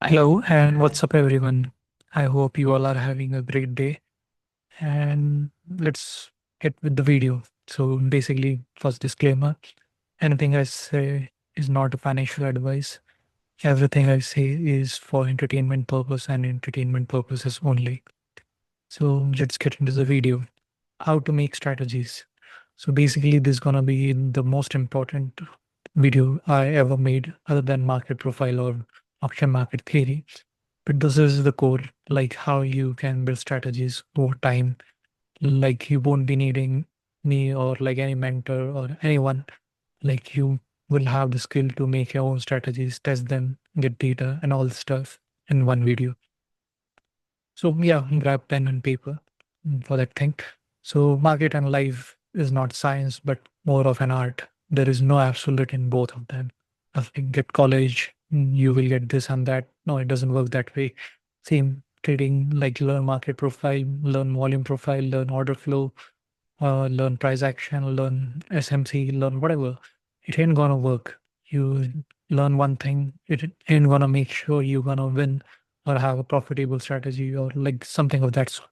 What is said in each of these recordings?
Hello and what's up, everyone? I hope you all are having a great day. And let's get with the video. So, basically, first disclaimer, anything I say is not a financial advice. Everything I say is for entertainment purpose and entertainment purposes only. So, let's get into the video. How to make strategies. So, basically, this is gonna be the most important video I ever made, other than market profile or option market theory. But this is the core, like how you can build strategies over time. Like you won't be needing me or like any mentor or anyone. Like you will have the skill to make your own strategies, test them, get data and all the stuff in one video. So yeah, grab pen and paper for that thing. So market and life is not science, but more of an art. There is no absolute in both of them. Like get college, you will get this and that. No, it doesn't work that way. Same trading, like learn market profile, learn volume profile, learn order flow, learn price action, learn SMC, learn whatever. It ain't gonna work. You learn one thing, it ain't gonna make sure you're gonna win or have a profitable strategy or like something of that sort.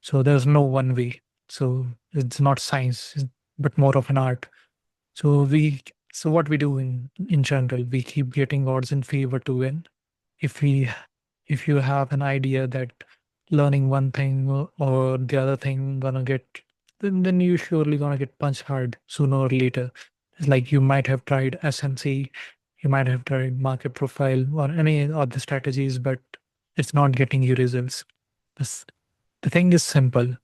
So there's no one way. So it's not science, but more of an art. So so what we do in general, we keep getting odds in favor to win. If we if you have an idea that learning one thing or the other thing gonna get, then you surely gonna get punched hard sooner or later. It's like you might have tried SMC, you might have tried market profile or any other strategies, but it's not getting you results. This, the thing is simple.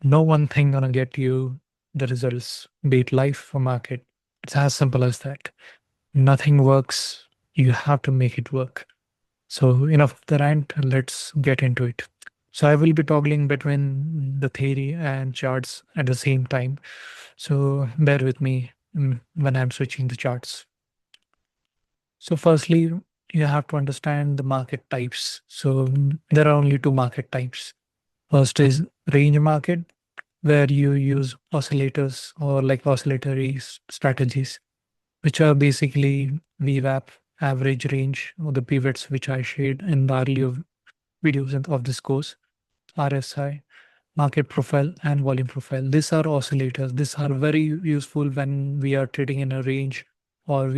No one thing gonna get you the results, be it life or market. It's as simple as that. Nothing works. You have to make it work. So enough of the rant, let's get into it. So I will be toggling between the theory and charts at the same time. So bear with me when I'm switching the charts. So firstly, you have to understand the market types. So there are only two market types. First is range market, where you use oscillators or like oscillatory strategies, which are basically VWAP, average range, or the pivots, which I shared in the earlier videos of this course, RSI, market profile, and volume profile. These are oscillators. These are very useful when we are trading in a range, or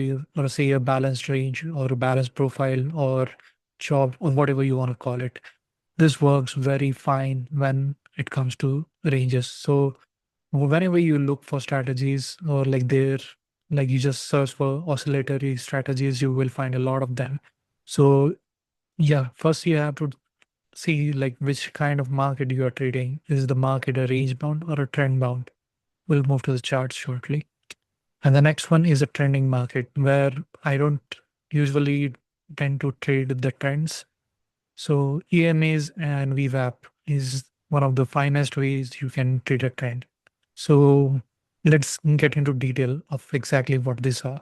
say a balanced range or a balanced profile or chop or whatever you want to call it. This works very fine when it comes to ranges. So whenever you look for strategies or like you just search for oscillatory strategies, you will find a lot of them. So yeah, first you have to see like which kind of market you are trading. Is the market a range bound or a trend bound? We'll move to the charts shortly. And the next one is a trending market, where I don't usually tend to trade the trends. So EMAs and VWAP is one of the finest ways you can trade a trend. So let's get into detail of exactly what these are.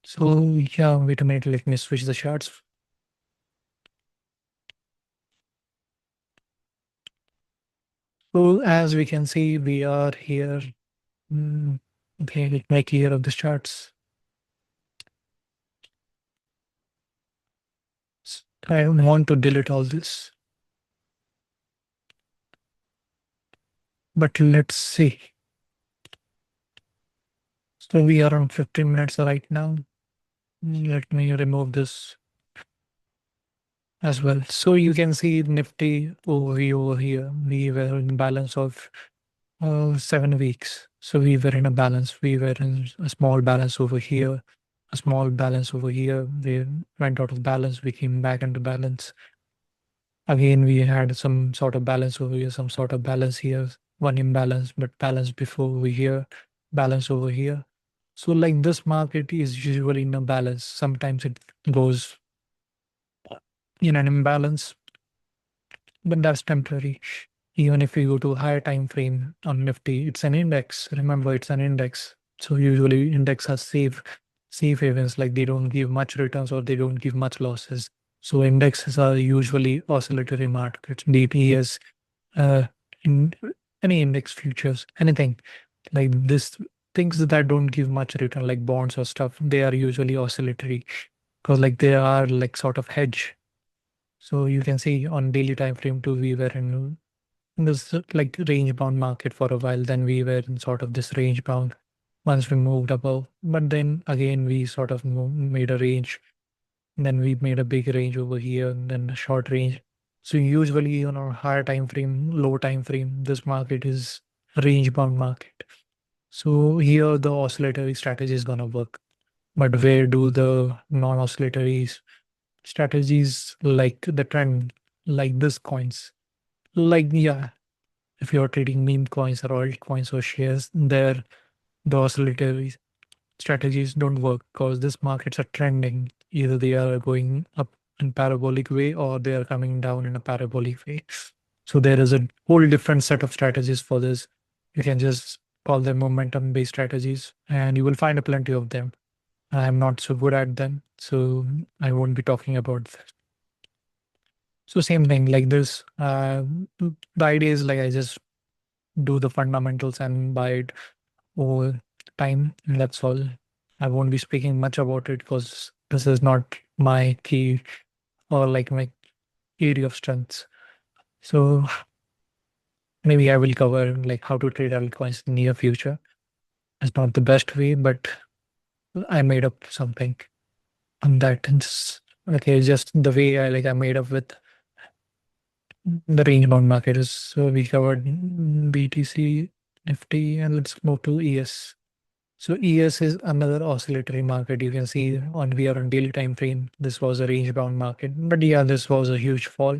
So yeah, wait a minute, let me switch the charts. So as we can see, we are here. Okay, let me clear of the charts. I want to delete all this, but let's see. So we are on 15 minutes right now. Let me remove this as well. So you can see Nifty over here. We were in balance of 7 weeks. So we were in a balance. We were in a small balance over here, a small balance over here. We went out of balance. We came back into balance. Again, we had some sort of balance over here, some sort of balance here, one imbalance, but balance before over here, balance over here. So like this market is usually in a balance. Sometimes it goes in an imbalance, but that's temporary. Even if you go to a higher time frame on Nifty, it's an index. Remember, it's an index. So usually index has safe havens, like they don't give much returns or they don't give much losses. So indexes are usually oscillatory markets, DTS, uh, in any index futures, anything like this, things that don't give much return, like bonds or stuff, they are usually oscillatory. because like they are like sort of hedge. So you can see on daily time frame too, we were in this like range bound market for a while. Then we were in sort of this range bound once we moved above, but then again we sort of made a range. Then we made a big range over here and then a short range. So usually on our higher time frame, low time frame, this market is a range bound market. So here the oscillatory strategy is gonna work. But where do the non-oscillatory strategies like the trend, like this coins? Like yeah, if you're trading meme coins or altcoins or shares, there the oscillatory strategies don't work because this markets are trending. Either they are going up in parabolic way or they are coming down in a parabolic way. So there is a whole different set of strategies for this. You can just call them momentum based strategies and you will find a plenty of them. I'm not so good at them, so I won't be talking about that. So same thing like this. The idea is like I just do the fundamentals and buy it over time, and that's all. I won't be speaking much about it because this is not my key or like my area of strengths. So maybe I will cover like how to trade altcoins in the near future. It's not the best way, but I made up something on that. And okay, just the way I made up with the range bound market is. So we covered BTC, Nifty, and let's move to ES. So ES is another oscillatory market. You can see on we are on daily time frame. This was a range bound market, but yeah, this was a huge fall.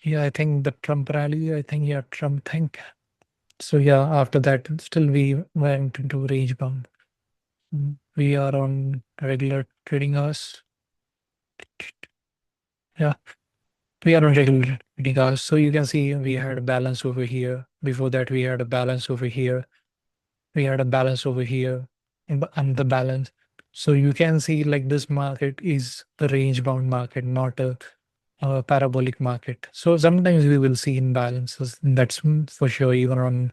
Yeah, I think the Trump rally. I think yeah, Trump think. So yeah, after that, still we went into range bound. We are on regular trading hours. Yeah, we are on regular trading hours. So you can see we had a balance over here. Before that, we had a balance over here. We had a balance over here and the balance. So you can see like this market is a range bound market, not a parabolic market. So sometimes we will see imbalances. That's for sure. Even on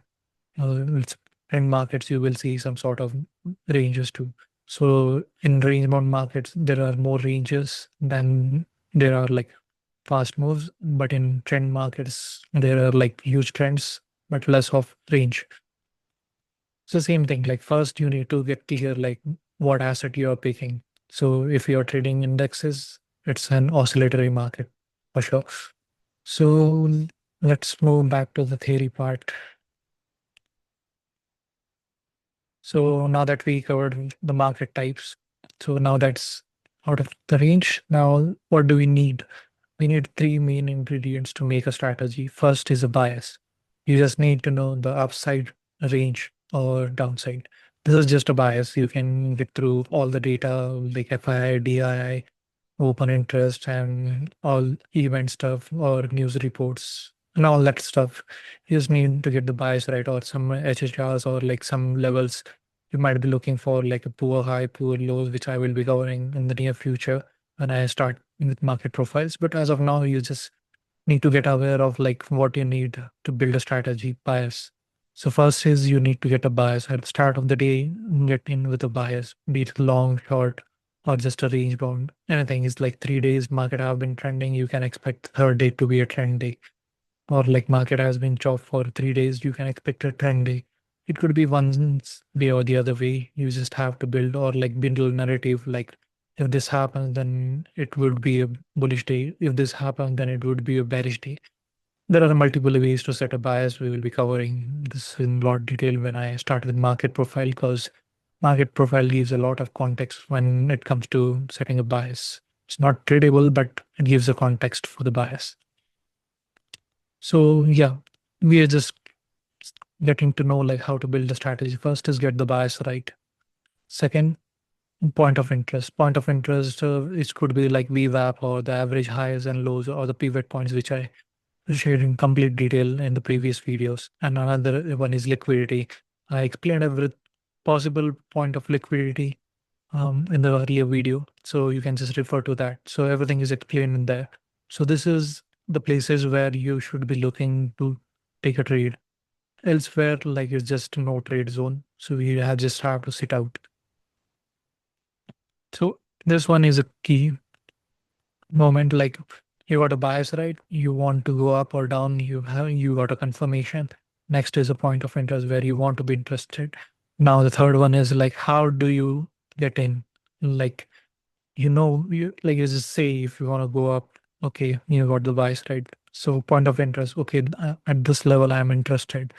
let's trend markets, you will see some sort of ranges too. So in range bound markets, there are more ranges than there are like fast moves. But in trend markets, there are like huge trends, but less of range. So same thing, like first you need to get clear like what asset you're picking. So if you're trading indexes, it's an oscillatory market for sure. So let's move back to the theory part. So now that we covered the market types, so now that's out of the range. Now what do we need? We need three main ingredients to make a strategy. First is a bias. You just need to know the upside range or downside. This is just a bias. You can get through all the data like FII, DII, open interest, and all event stuff or news reports and all that stuff. You just need to get the bias right or some HHRs or like some levels you might be looking for, like a poor high, poor lows, which I will be covering in the near future when I start with market profiles. But as of now, you just need to get aware of like what you need to build a strategy bias. So first is you need to get a bias at the start of the day. Get in with a bias, be it long, short, or just a range bound. Anything is like 3 days market have been trending. You can expect the third day to be a trend day, or like market has been chopped for 3 days. You can expect a trend day. It could be one way or the other way. You just have to build or like build a narrative like if this happens, then it would be a bullish day. If this happens, then it would be a bearish day. There are multiple ways to set a bias. We will be covering this in a lot of detail when I start with market profile because market profile gives a lot of context when it comes to setting a bias. It's not tradable, but it gives a context for the bias. So yeah, we are just getting to know like how to build a strategy. First is get the bias right. Second, point of interest. Point of interest, it could be like VWAP or the average highs and lows or the pivot points, which I shared in complete detail in the previous videos. And another one is liquidity. I explained every possible point of liquidity in the earlier video. So you can just refer to that. So everything is explained in there. So this is the places where you should be looking to take a trade. Elsewhere, like it's just no trade zone. So we have just have to sit out. So This one is a key moment. Like you got a bias, right? You want to go up or down. You got a confirmation. Next is a point of interest where you want to be interested. Now the third one is like how do you get in? Like you like you just say if you want to go up, okay, you got the bias, right? So point of interest, okay, at this level I'm interested.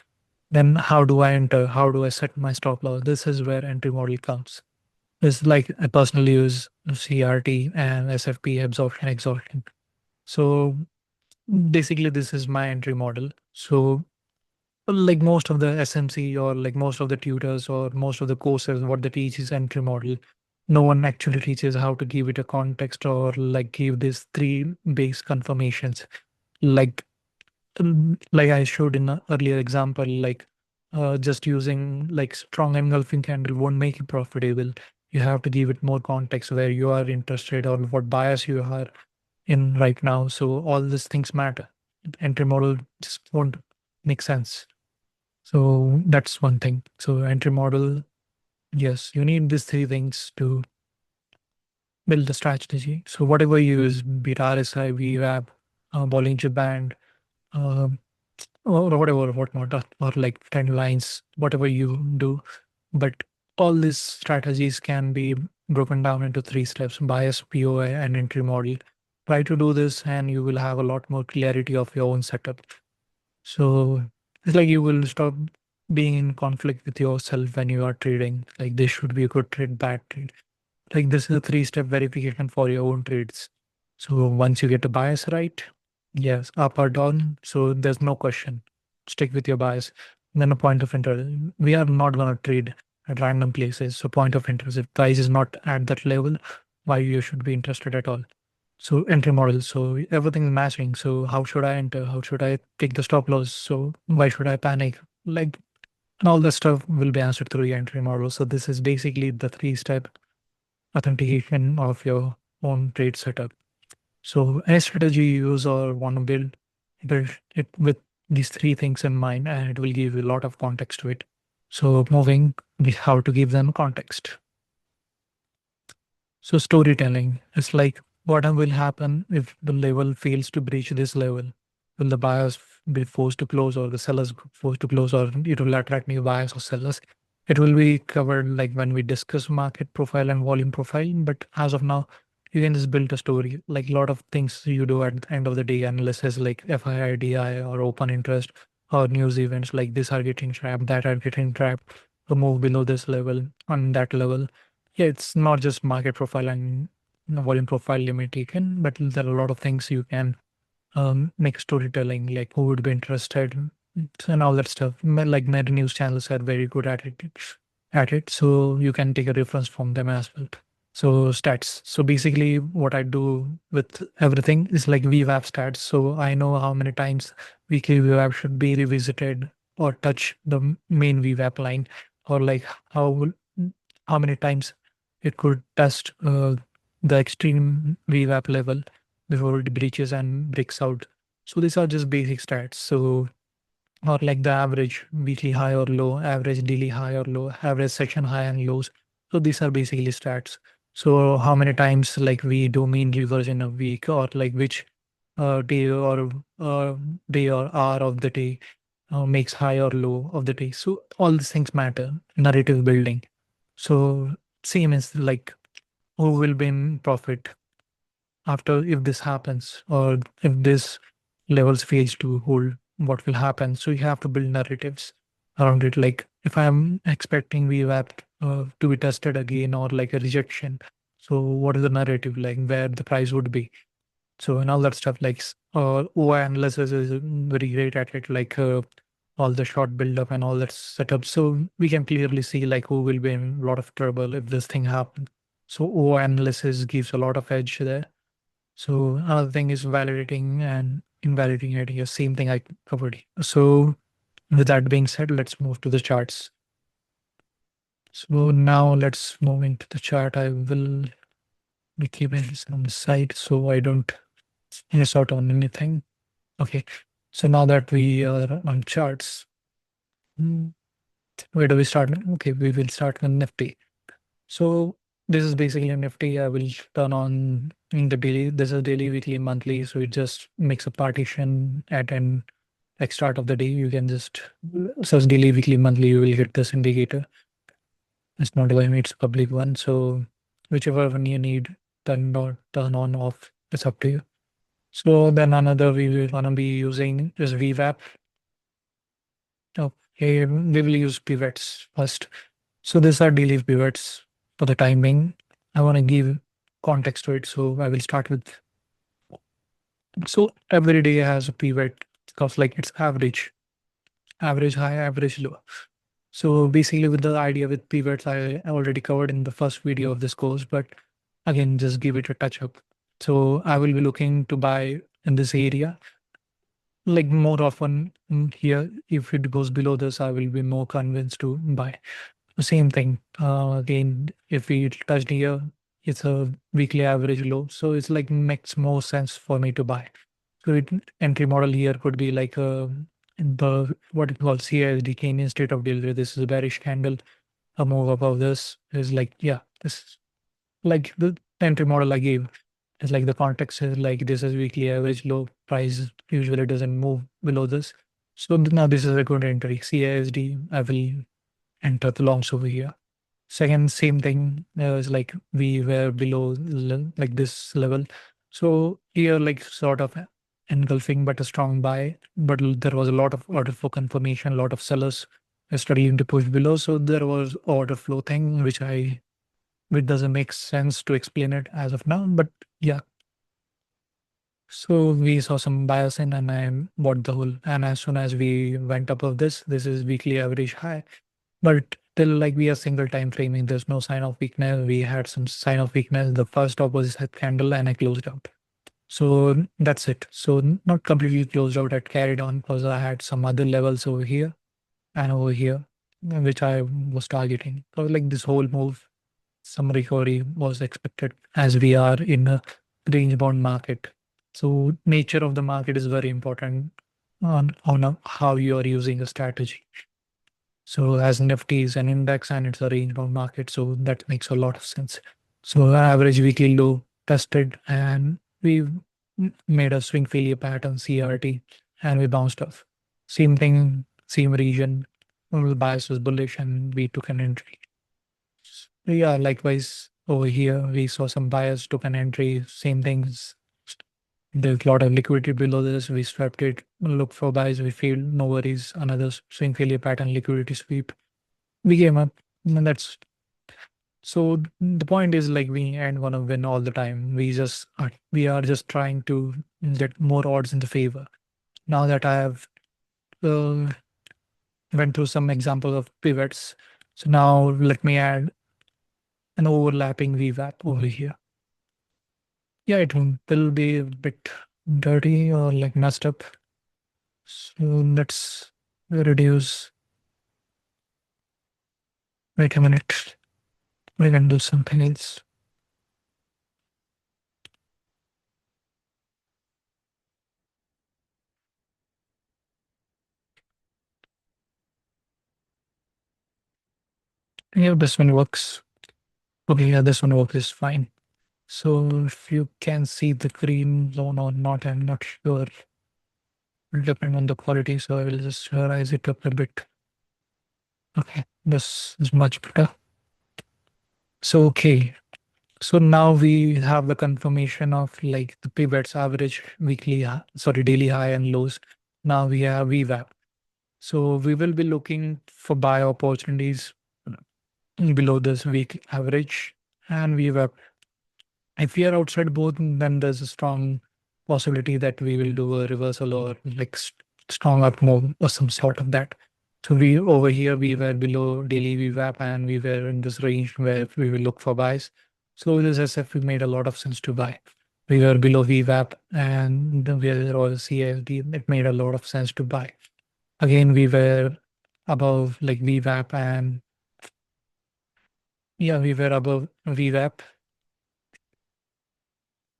Then how do I enter? How do I set my stop loss? This is where entry model comes. It's like I personally use CRT and SFP, absorption exhaustion. So basically, this is my entry model. So like most of the SMC or like most of the tutors or most of the courses, what they teach is entry model. No one actually teaches how to give it a context or like give these three base confirmations. Like like I showed in an earlier example, like just using like strong engulfing candle won't make it profitable. You have to give it more context where you are interested or what bias you are in right now. So all these things matter. Entry model just won't make sense. So that's one thing. So entry model, yes, you need these three things to build the strategy. So whatever you use, be it RSI, VWAP, Bollinger Band, um, or whatever, whatnot, or like 10 lines, whatever you do. But all these strategies can be broken down into three steps: bias, POI, and entry model. Try to do this, and you will have a lot more clarity of your own setup. So it's like you will stop being in conflict with yourself when you are trading. Like this should be a good trade, bad trade. Like this is a three-step verification for your own trades. So once you get the bias right, yes, up or down, so there's no question. Stick with your bias. And then a point of interest. We are not gonna trade at random places. So point of interest. If price is not at that level, why you should be interested at all? So entry model. So everything is matching. So how should I enter? How should I take the stop loss? So why should I panic? Like and all that stuff will be answered through the entry model. So this is basically the three-step authentication of your own trade setup. So any strategy you use or want to build it with these three things in mind, and it will give you a lot of context to it. So moving with how to give them context. So storytelling is like what will happen if the level fails to breach this level? Will the buyers be forced to close or the sellers forced to close or it will attract new buyers or sellers? It will be covered like when we discuss market profile and volume profile. But as of now, you can just build a story. Like a lot of things you do at the end of the day, analysis like FIIDI or open interest or news events like this are getting trapped, that are getting trapped, to move below this level on that level. Yeah, it's not just market profile and volume profile limitation, but there are a lot of things you can make storytelling, like who would be interested and all that stuff. Like many news channels are very good at it, so you can take a reference from them as well. So stats. So basically, what I do with everything is like VWAP stats. So I know how many times weekly VWAP should be revisited or touch the main VWAP line, or like how many times it could test the extreme VWAP level before it breaches and breaks out. So these are just basic stats. So or like the average weekly high or low, average daily high or low, average section high and lows. So these are basically stats. So how many times like we do mean reverse in a week, or like which uh, day or hour of the day makes high or low of the day. So all these things matter. Narrative building. So same is like who will be in profit after if this happens, or if this levels fails to hold, what will happen? So you have to build narratives around it. Like if I'm expecting VWAP to be tested again or like a rejection, so what is the narrative like where the price would be? So and all that stuff like OI analysis is very great at it, like all the short build up and all that setup. So we can clearly see like who will be in a lot of trouble if this thing happens. So OI analysis gives a lot of edge there. So another thing is validating and invalidating ideas. Same thing I covered. So with that being said, let's move to the charts. So now let's move into the chart. I will be keeping this on the side so I don't miss out on anything. Okay. So now that we are on charts, where do we start? Okay, we will start with Nifty. So This is basically a Nifty. I will turn on in the daily. This is daily, weekly, monthly. So it just makes a partition at an like start of the day. You can just search daily, weekly, monthly. You will get this indicator. It's not going. It's a public one. So whichever one you need, turn on, off. It's up to you. So then another we will gonna be using is VWAP. Okay, we will use pivots first. So these are daily pivots for the time being. I want to give context to it. So I will start with, so every day has a pivot because like it's average, average high, average low. So basically with the idea with pivots, I already covered in the first video of this course, but again, just give it a touch up. So I will be looking to buy in this area, like more often here. If it goes below this, I will be more convinced to buy. Same thing. Again, if we touched here, it's a weekly average low. So it's like makes more sense for me to buy. So entry model here could be like the what it calls CISD, Canadian State of Delivery. This is a bearish candle. A move above this is like, yeah, this is like the entry model I gave. It's like the context is like this is weekly average low, price usually doesn't move below this. So now this is a good entry. CISD, I will enter the longs over here. Second, same thing is like we were below like this level. So here like sort of engulfing but a strong buy, but there was a lot of order for confirmation, a lot of sellers studying to push below. So there was order flow thing, which doesn't make sense to explain it as of now. But yeah, so we saw some bias in and I bought the whole. And as soon as we went above this is weekly average high. But till like we are single time framing, there's no sign of weakness. We had some sign of weakness. The first opposite candle and I closed out. So that's it. So not completely closed out. I carried on because I had some other levels over here and over here, which I was targeting. So like this whole move, some recovery was expected as we are in a range bound market. So nature of the market is very important on how you are using a strategy. So as Nifty is an index and it's a range bound market, so that makes a lot of sense. So average weekly low tested and we made a swing failure pattern CRT and we bounced off. Same thing, same region. The bias was bullish and we took an entry. Yeah, likewise over here we saw some bias, took an entry. Same things. There's a lot of liquidity below this. We swept it, look for buys, we failed, no worries. Another swing failure pattern, liquidity sweep. We came up. And that's so the point is like we ain't gonna win all the time. We are just trying to get more odds in the favor. Now that I have uh, went through some examples of pivots, so now let me add an overlapping VWAP over here. Yeah, it will be a bit dirty or like messed up. So let's reduce. Wait a minute. We can do something else. Yeah, this one works. Okay, yeah, this one works is fine. So if you can see the green zone or not, I'm not sure. Will depend on the quality. So I will just raise it up a bit. Okay, this is much better. So okay. So now we have the confirmation of like the pivots average weekly, daily high and lows. Now we have VWAP. So we will be looking for buy opportunities below this week average and VWAP. If we are outside both, then there's a strong possibility that we will do a reversal or like strong up move or some sort of that. So we over here we were below daily VWAP and we were in this range where we will look for buys. So this SF we made a lot of sense to buy. We were below VWAP and we were CSD. It made a lot of sense to buy. Again, we were above like VWAP and yeah, we were above VWAP.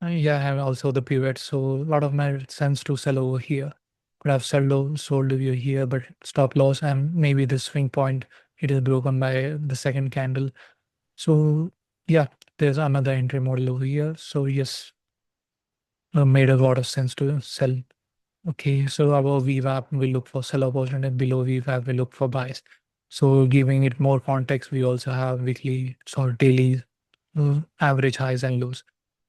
Yeah, I have also the pivot. So a lot of my sense to sell over here. Could have sold over here, but stop loss and maybe the swing point, it is broken by the second candle. So Yeah, there's another entry model over here. So yes, made a lot of sense to sell. Okay, so above VWAP, we look for sell opportunity. Below VWAP, we look for buys. So giving it more context, we also have weekly or daily average highs and lows.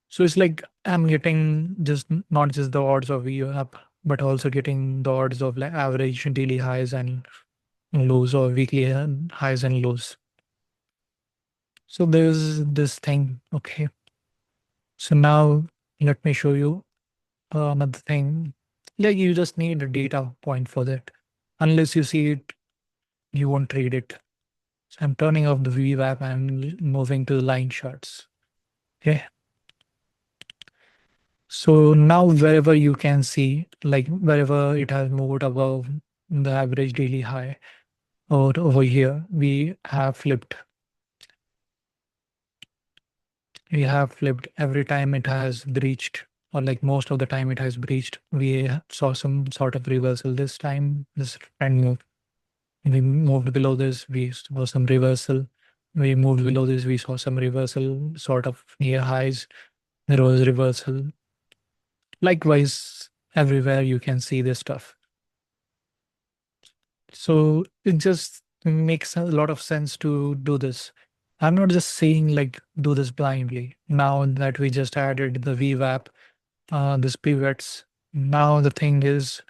So it's like I'm getting just not just the odds of VWAP, but also getting the odds of like average daily highs and lows or weekly highs and lows. So there's this thing. Okay. So now let me show you another thing. Like you just need a data point for that. Unless you see it, you won't trade it. So I'm turning off the VWAP and moving to the line charts. Okay. So now wherever you can see, like wherever it has moved above the average daily high or over here, we have flipped. We have flipped every time it has breached, or like most of the time it has breached. We saw some sort of reversal this time. This trend move. We moved below this, we saw some reversal. We moved below this, we saw some reversal, sort of near highs. There was reversal. Likewise, everywhere you can see this stuff. So it just makes a lot of sense to do this. I'm not just saying like do this blindly. Now that we just added the VWAP, this pivots, now the thing is,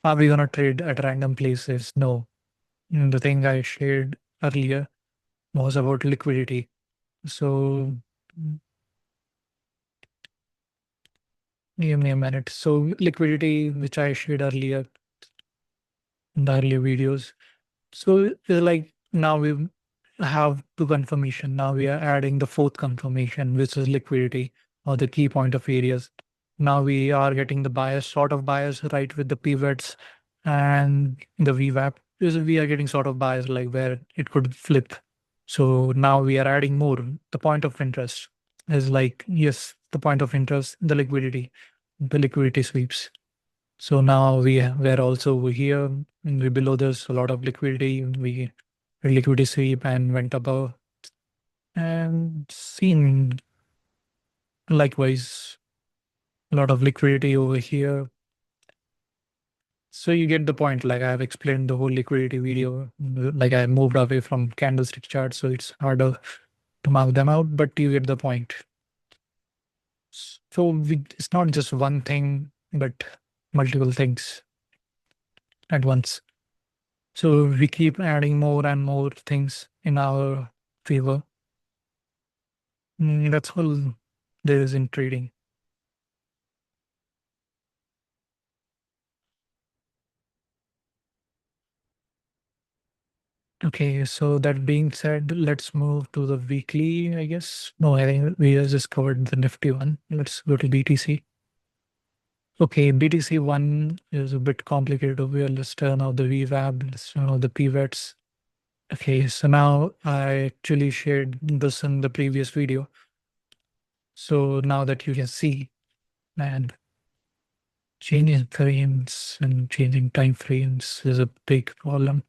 are we gonna trade at random places? No. The thing I shared earlier was about liquidity. So give me a minute. So liquidity, which I shared earlier in the earlier videos. So like now we have two confirmation. Now we are adding the fourth confirmation, which is liquidity or the key point of areas. Now we are getting the bias, sort of bias, right, with the pivots and the VWAP. Is we are getting sort of bias like where it could flip. So now we are adding more. The point of interest is like, yes, the point of interest, the liquidity sweeps. So now we're also over here and we below this a lot of liquidity. We liquidity sweep and went above and seen likewise a lot of liquidity over here. So you get the point. Like I've explained the whole liquidity video. Like I moved away from candlestick charts, so it's harder to mark them out, but you get the point. So it's not just one thing, but multiple things at once. So we keep adding more and more things in our favor. That's all there is in trading. Okay, so that being said, let's move to the weekly, I guess. No, I think we just covered the Nifty one. Let's go to BTC. Okay, BTC one is a bit complicated over here. Let's turn off the VWAP, let's turn off the pivots. Okay, so now I actually shared this in the previous video. So now that you can see, and changing frames and changing time frames is a big problem.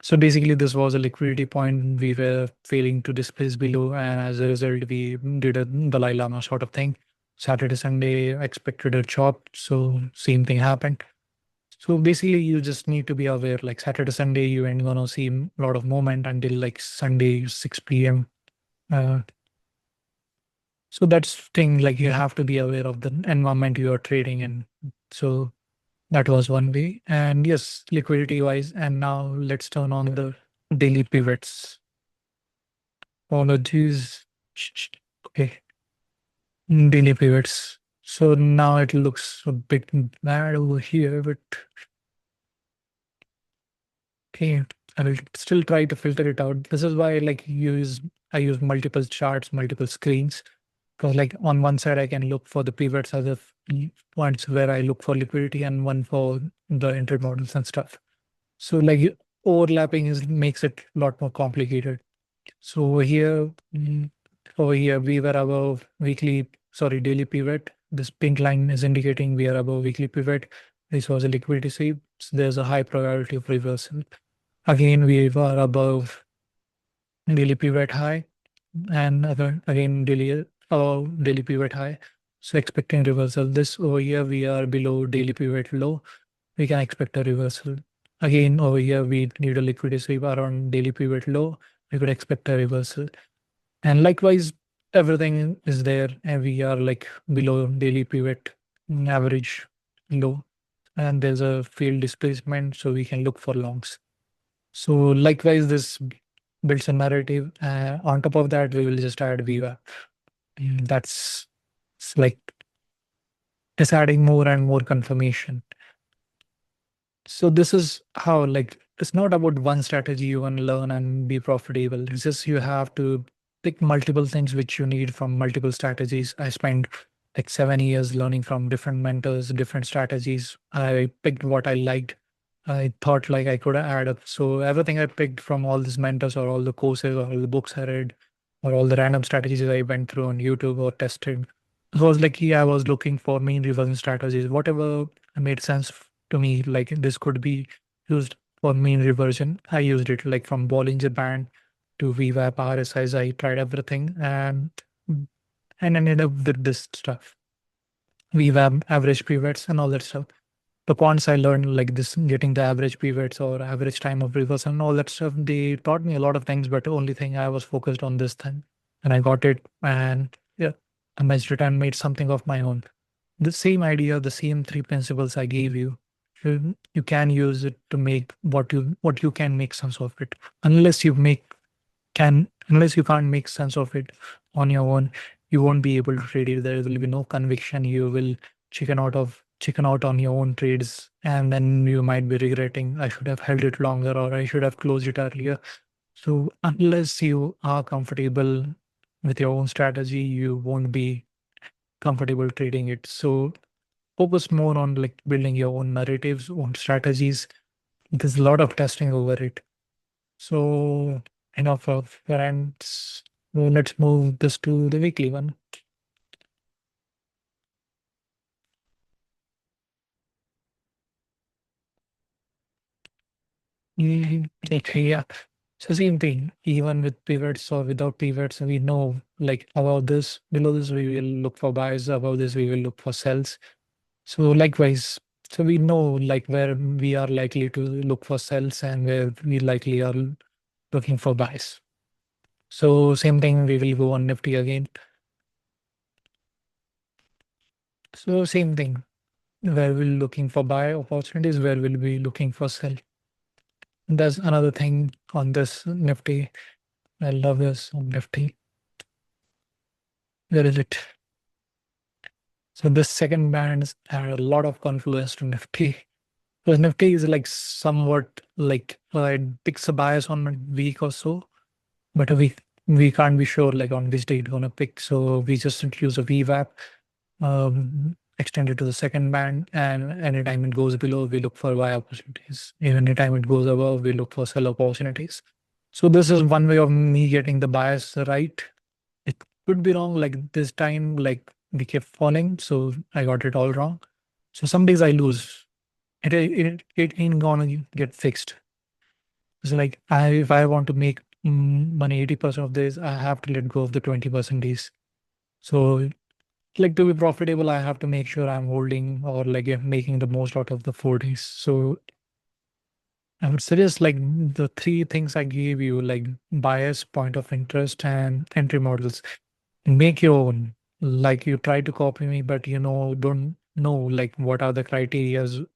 So basically, this was a liquidity point we were failing to displace below, and as a result, we did a Dalai Lama sort of thing. Saturday, Sunday, expected a chop, so same thing happened. So basically, you just need to be aware. Like Saturday, Sunday, you ain't gonna see a lot of movement until like Sunday 6 p.m. Uh, so that's thing. Like you have to be aware of the environment you are trading in. So that was one way. And yes, liquidity wise. And now let's turn on the daily pivots. Apologies. Okay. Daily pivots. So now it looks a bit bad over here, but okay. I will still try to filter it out. This is why like I use multiple charts, multiple screens. Because like on one side I can look for the pivots as if points where I look for liquidity and one for the entry models and stuff. So like overlapping is makes it a lot more complicated. So over here we were above daily pivot. This pink line is indicating we are above weekly pivot. This was a liquidity sweep. So there's a high probability of reversal. Again, we were above daily pivot high, and again daily pivot high. So expecting reversal. This over here we are below daily pivot low. We can expect a reversal. Again over here we need a liquidity sweep around daily pivot low. We could expect a reversal. And likewise, everything is there, and we are like below daily pivot average low, and there's a field displacement, so we can look for longs. So likewise, this builds a narrative. On top of that, we will just add Viva. That's it's like just adding more and more confirmation. So this is how, like, it's not about one strategy you want to learn and be profitable. It's just you have to pick multiple things which you need from multiple strategies. I spent like 7 years learning from different mentors, different strategies. I picked what I liked. I thought like I could add up. So everything I picked from all these mentors or all the courses or all the books I read or all the random strategies I went through on YouTube or tested. It was like, yeah, I was looking for mean reversion strategies, whatever made sense to me. Like this could be used for mean reversion. I used it like from Bollinger Band to VWAP, RSIs. I tried everything and ended up with this stuff. VWAP, average pivots, and all that stuff. The quants I learned like this, getting the average pivots or average time of reversal and all that stuff. They taught me a lot of things, but the only thing I was focused on this thing, and I got it. And yeah, I measured it and made something of my own. The same idea, the same three principles I gave you, you can use it to make what you can make sense of it. Unless you unless you can't make sense of it on your own, you won't be able to trade it. There will be no conviction. You will chicken out on your own trades, and then you might be regretting, I should have held it longer or I should have closed it earlier. So unless you are comfortable with your own strategy, you won't be comfortable trading it. So focus more on like building your own narratives, own strategies. There's a lot of testing over it. So enough of rants. So let's move this to the weekly one. Okay, yeah. So same thing, even with pivots or without pivots, we know like about this, below this we will look for buys, above this we will look for sells. So likewise, so we know like where we are likely to look for sells and where we likely are looking for buys. So same thing, we will go on Nifty again. So same thing, where we're looking for buy opportunities, where we'll be looking for sell. There's another thing on this Nifty. I love this on Nifty. Where is it? So this second band had a lot of confluence to Nifty. Because Nifty is like somewhat like it picks a bias on a week or so, but we can't be sure like on which day it's gonna pick. So we just use a VWAP, extend it to the second band, and anytime it goes below, we look for buy opportunities. Even anytime it goes above, we look for sell opportunities. So this is one way of me getting the bias right. It could be wrong. Like this time, like we kept falling, so I got it all wrong. So some days I lose. It ain't gonna get fixed. It's like if I want to make money 80% of this, I have to let go of the 20% days. So like to be profitable, I have to make sure I'm holding or like making the most out of the 4 days. So I would suggest like the three things I gave you, like bias, point of interest, and entry models. Make your own. Like you try to copy me, but don't know like what are the criterias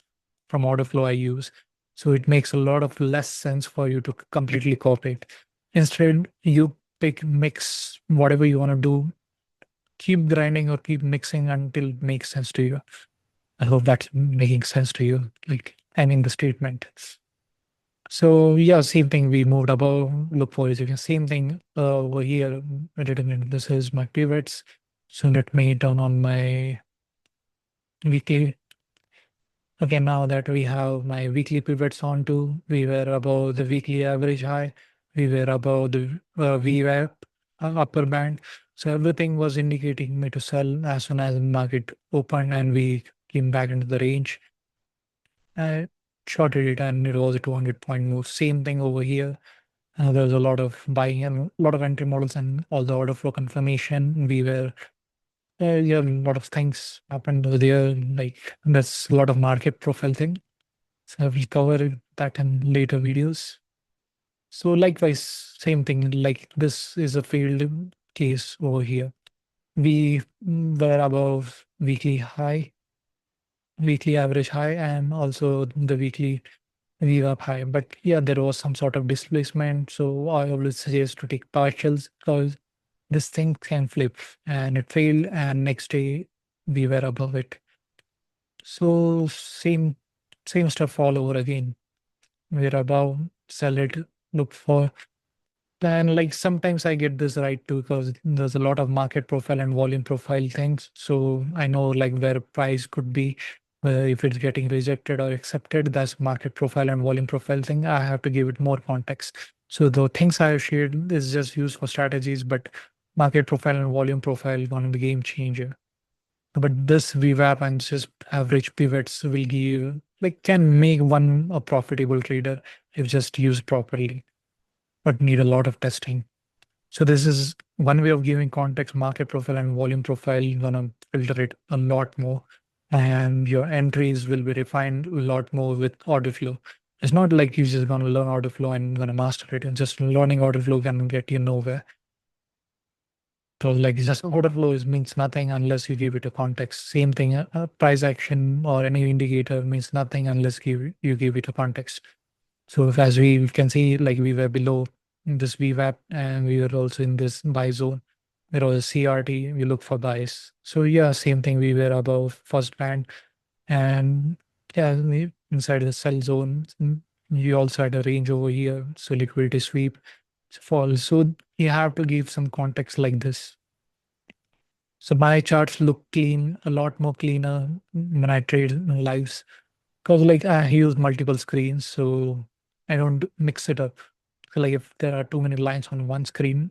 from order flow I use. So it makes a lot of less sense for you to completely copy it. Instead, you mix whatever you want to do, keep grinding or keep mixing until it makes sense to you. I hope that's making sense to you. Like, I mean, the statement. So yeah, same thing. We moved above. Look for is same thing over here. Written in this is my pivots. So let me turn on my weekly. Okay, now that we have my weekly pivots on too, we were above the weekly average high. We were above the VWAP upper band. So everything was indicating me to sell as soon as the market opened and we came back into the range. I shorted it and it was a 200 point move. Same thing over here. There was a lot of buying and a lot of entry models and all the order flow confirmation. We were yeah, a lot of things happened over there. Like there's a lot of market profile thing. So we'll cover that in later videos. So likewise, same thing. Like this is a failed case over here. We were above weekly average high, and also the weekly VWAP high. But yeah, there was some sort of displacement. So I always suggest to take partials because this thing can flip, and it failed, and next day we were above it. So same stuff all over again. We're above, sell it, look for. And like sometimes I get this right too because there's a lot of market profile and volume profile things. So I know like where price could be, if it's getting rejected or accepted. That's market profile and volume profile thing. I have to give it more context. So the things I have shared is just used for strategies, but market profile and volume profile gonna be game changer. But this VWAP and just average pivots will give like can make one a profitable trader if just used properly, but need a lot of testing. So this is one way of giving context, market profile and volume profile. You're gonna filter it a lot more, and your entries will be refined a lot more with order flow. It's not like you're just gonna learn order flow and gonna master it. And just learning order flow can get you nowhere. So like just order flow is means nothing unless you give it a context. Same thing, price action or any indicator means nothing unless you give it a context. So as we can see, like we were below this VWAP and we were also in this buy zone. There was a CRT, we look for buys. So yeah, same thing, we were above first band and yeah, inside the sell zone. You also had a range over here. So liquidity sweep fall. So you have to give some context like this. So my charts look clean, a lot more cleaner when I trade lives. Because like I use multiple screens, so I don't mix it up. So like if there are too many lines on one screen,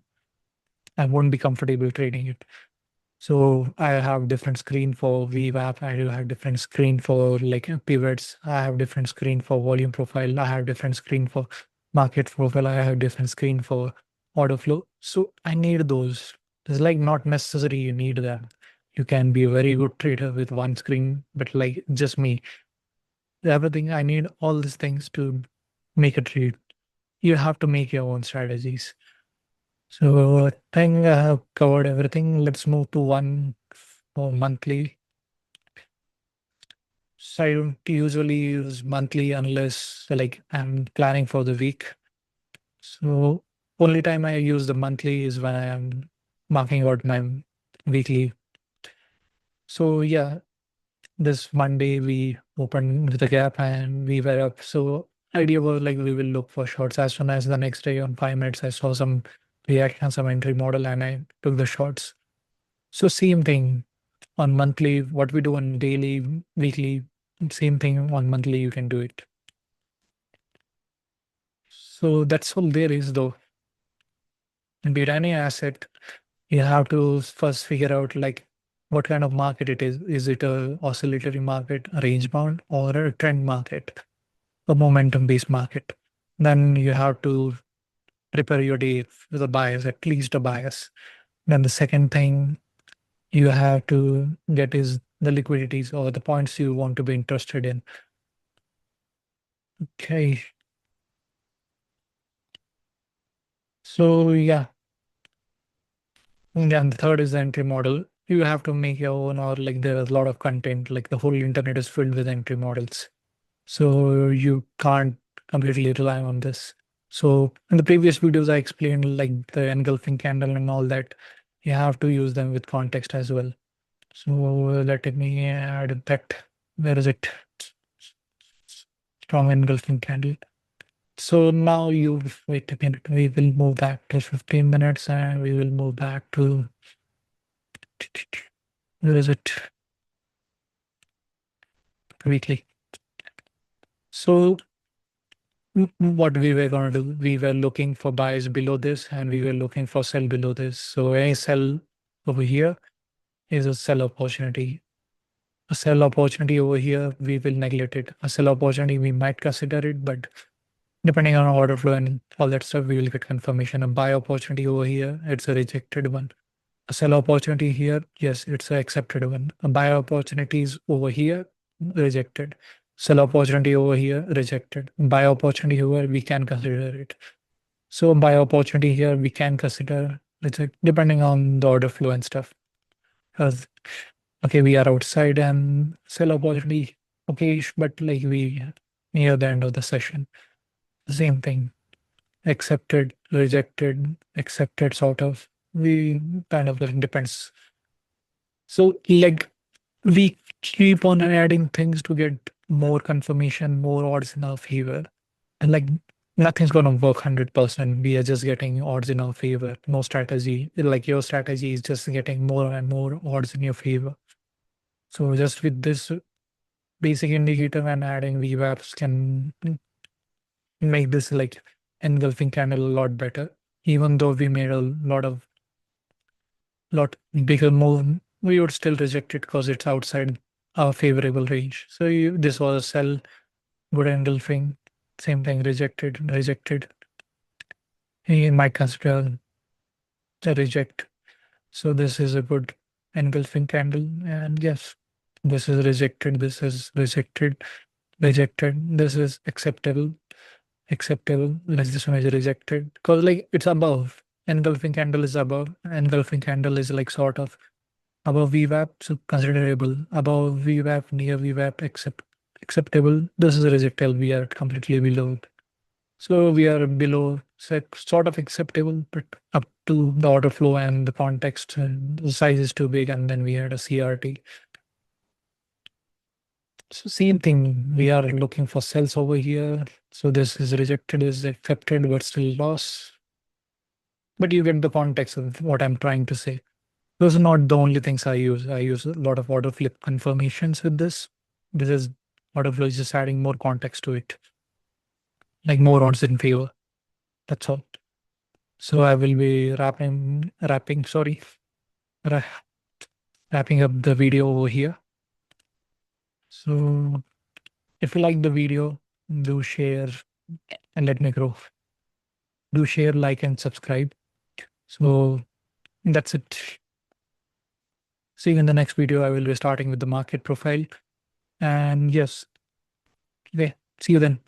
I won't be comfortable trading it. So I have different screen for VWAP. I do have different screen for like pivots. I have different screen for volume profile. I have different screen for market profile. I have different screen for order flow. So I need those. It's like not necessary you need that. You can be a very good trader with one screen, but like just me, everything I need all these things to make a trade. You have to make your own strategies. So I think I have covered everything. Let's move to one for monthly. So I don't usually use monthly unless like I'm planning for the week. So only time I use the monthly is when I am marking out my weekly. So yeah, this Monday we opened with a gap and we were up. So idea was like we will look for shorts as soon as the next day on 5 minutes. I saw some reaction, some entry model, and I took the shorts. So same thing on monthly, what we do on daily, weekly, same thing on monthly, you can do it. So that's all there is though. In be any asset, you have to first figure out like what kind of market it is. Is it a oscillatory market, a range bound, or a trend market, a momentum based market? Then you have to prepare your day with a bias, at least a bias. Then the second thing you have to get is the liquidities or the points you want to be interested in. Okay. So yeah. And the third is the entry model. You have to make your own, or like there's a lot of content, like the whole internet is filled with entry models. So you can't completely rely on this. So in the previous videos, I explained like the engulfing candle and all that. You have to use them with context as well. So let me add that. Where is it? Strong engulfing candle. So now you wait a minute. We will move back to 15 minutes and we will move back to where is it? Weekly. So what we were going to do, we were looking for buys below this and we were looking for sell below this. So any sell over here is a sell opportunity. A sell opportunity over here, we will neglect it. A sell opportunity, we might consider it, but Depending on order flow and all that stuff, we will get confirmation. A buy opportunity over here, it's a rejected one. A sell opportunity here, yes, it's a accepted one. A buy opportunities over here, rejected. Sell opportunity over here, rejected. Buy opportunity over, we can consider it. So buy opportunity here, we can consider reject depending on the order flow and stuff. Because okay, we are outside and sell opportunity, okay, but like we near the end of the session, same thing. Accepted, rejected, accepted, sort of. We kind of like depends. So like we keep on adding things to get more confirmation, more odds in our favor. And like nothing's gonna work 100%. We are just getting odds in our favor. No strategy. Like your strategy is just getting more and more odds in your favor. So just with this basic indicator and adding VWAPs can make this like engulfing candle a lot better. Even though we made a lot bigger move, we would still reject it because it's outside our favorable range. So this was a sell, good engulfing, same thing, rejected, rejected. You might consider a reject. So this is a good engulfing candle. And yes, this is rejected, this is rejected, rejected, this is acceptable, acceptable. Like this one is rejected because like it's above. Engulfing candle is above. Engulfing candle is like sort of above VWAP, so considerable. Above VWAP, near VWAP, acceptable. This is rejectable. We are completely below. So we are below, sort of acceptable, but up to the order flow and the context, the size is too big, and then we had a CRT. So same thing. We are looking for cells over here. So this is rejected, is accepted, but still loss. But you get the context of what I'm trying to say. Those are not the only things I use. I use a lot of order flip confirmations with this. This is order flow is just adding more context to it, like more odds in favor. That's all. So I will be ra- wrapping up the video over here. So if you like the video, do share and let me grow. Do share, like, and subscribe. So that's it. See you in the next video. I will be starting with the market profile. And yes, okay, see you then.